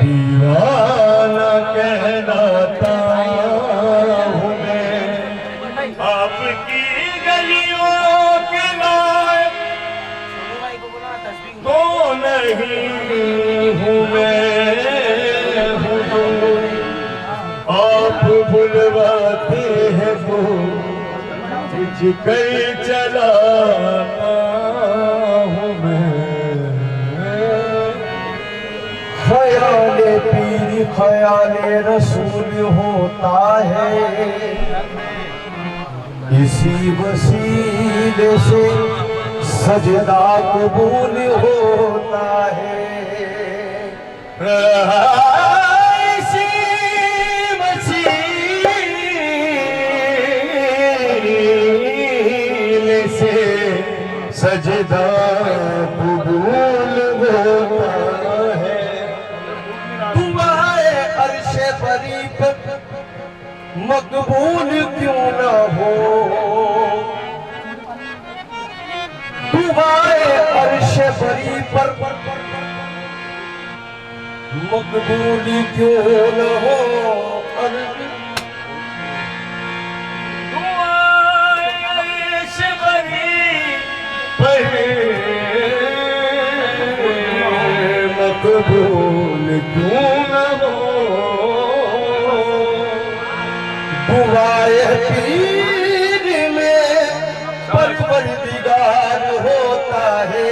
दीवाना कहलाता हूँ मैं, आपकी गलियों के नायक तो नहीं हूँ मैं, आप बुलवाते हैं वो जिकर चलाता हूँ मैं। ख्याले पीर ख्याले रसूल होता है, इसी वसीले से सजदा कबूल होता है। इसी वसीले से सजदा कबूल होता है। बरी पे मकबूल क्यों न हो, दुआए अर्श बरी पर मकबूल क्यों न हो। दुआए अर्श बरी पर मकबूल क्यों न हो। दुआए पीर में परवरदिगार होता है,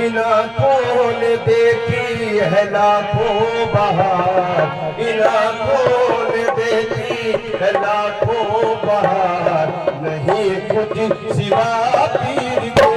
इन आँखों ने देखी है लाखों बहार, इन आँखों ने देखी है लाखों बहार, नहीं कुछ सिवा पीर के।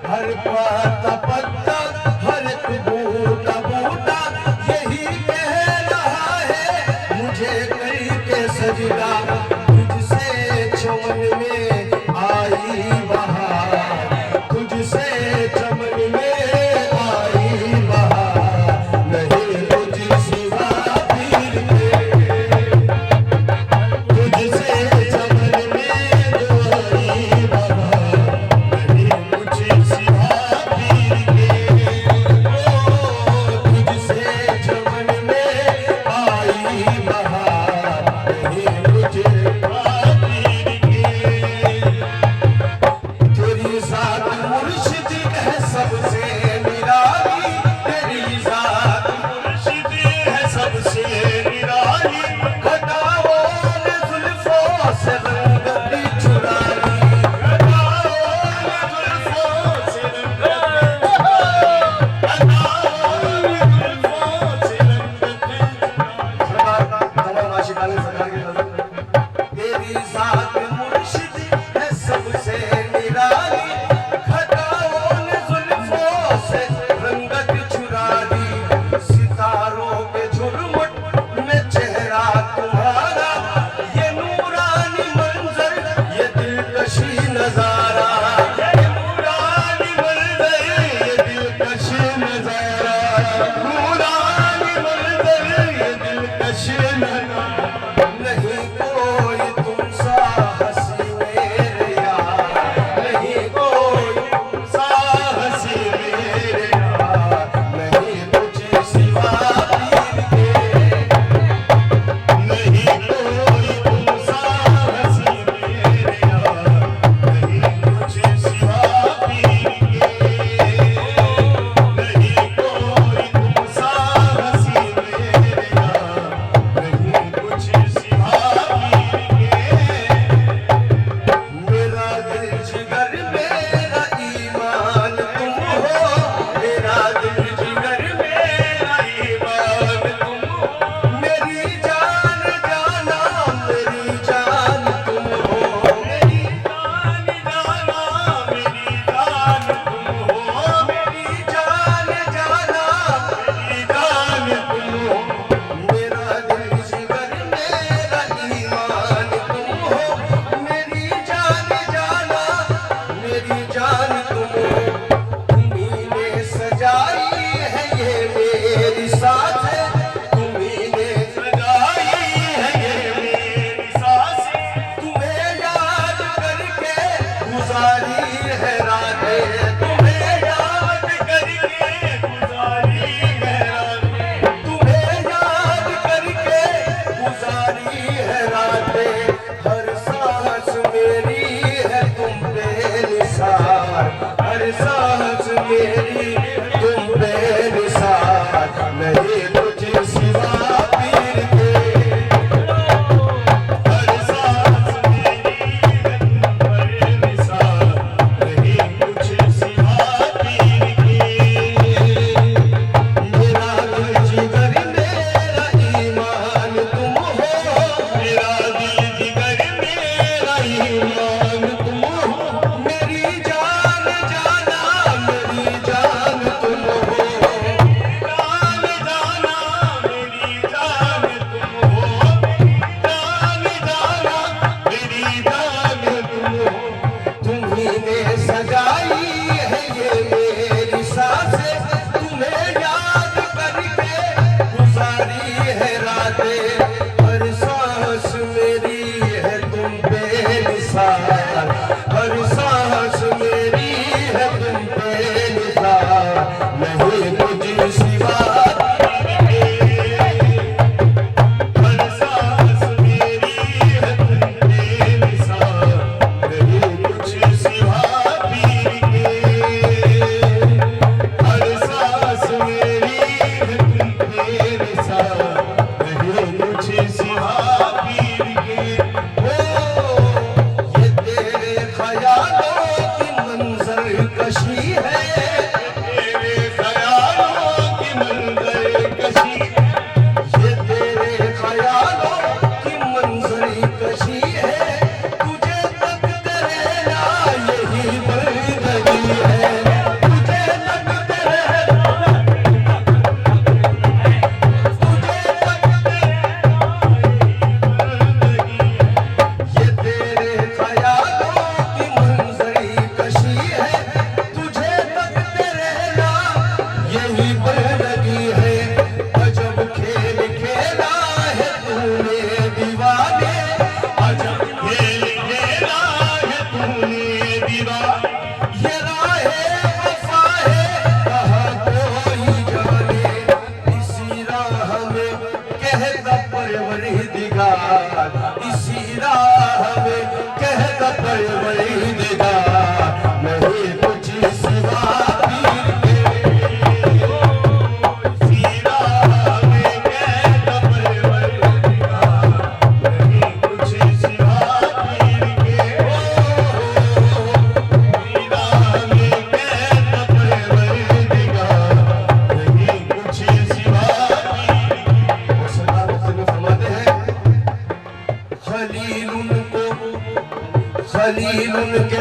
हर पत्ता पत्ता हर एक बूटा बूटा यही कह रहा है मुझे करके सजदा तुझसे चमन में आई बहार तुझसे चमन में आई बहार नहीं तुझ सिवा पीर के तुझसे चमन में जो आई बहार नहीं तुझ सिवा पीर के तुझसे चमन में आई बहार नहीं तुझ सिवा पीर के तेरी जात मुर्शिद है सबसे निराली तेरी जात मुर्शिद है सबसे निराली घटाओ ने जुल्फों से रंगती चुरा ली घटाओ ने जुल्फों से रंगती तेरी जात मुर्शिद है सबसे निराली घटाओ ने जुल्फों से रंगत चुरा ली सितारों के झुरमुट में चेहरा तुम्हारा ये नूरानी मंजर ये दिलकशी नजारा ये नूरानी मंजर ये दिलकशी नजारा नूरानी मंजर ये दिलकशी नजारा नहीं कोई तुम सा हंसी मेरे यार नहीं कोई तुम सा हंसी मेरे यार नहीं तुझ सिवा पीर के नहीं कोई तुम सा हंसी मेरे यार नहीं तुझ सिवा पीर के नहीं कोई तुम सा हंसी मेरे यार नहीं तुझ सिवा पीर के मेरा दिल जिगर मेरा ईमान तुम हो मेरा दिल जिगर मेरा ईमान तुम हो मेरी जान जाना मेरी जान तुम हो मेरी जान जाना मेरी जान तुम हो मेरी जान जाना मेरी जान तुम हो मेरा दिल जिगर मेरा ईमान तुम हो मेरी जान जाना मेरी जान तुम हो तुम्ही ने सजाई है ये मेरी सांसें तुम्ही ने सजाई है ये मेरी सांसें तुम्हें याद करके गुजारी है रातें तुम्हें याद करके गुजारी है रातें तुम्हें याद करके गुजारी है रातें हर सांस मेरी है तुम बेनिसार हर सांस मेरी तुम बेनिसार नहीं तुझ सिवा पीर के हर सांस मेरी है तुम बेनिसार नहीं तुझ सिवा पीर के मेरा दिल जिगर मेरा ईमान तुम हो मेरा दिल जिगर मेरा ईमान तुम हो मेरी जान जाना मेरी जान तुम हो जान जाना मेरी जान तुम हो जान जाना मेरी जान तुम हो तुम्ही ने सजाई है ये मेरी सांसें तुम्हें याद करके गुजारी है रातें हर सांस मेरी है तुम बेनिसार हर सांस मेरी है तुम बेनिसार नहीं तुझ सिवा पीर के हर सांस मेरी है तुम बेनिसार नहीं तुझ सिवा पीर के हर सांस मेरी है तुम बेनिसार नहीं तुझ सिवा पीर के ये तेरे ख्यालों की मंजर कशी है तेरे ख्यालों की मंजर कशी ये तेरे ख्यालों की मंजर कशी है तुझे तक तेरा यही बंदगी है उनके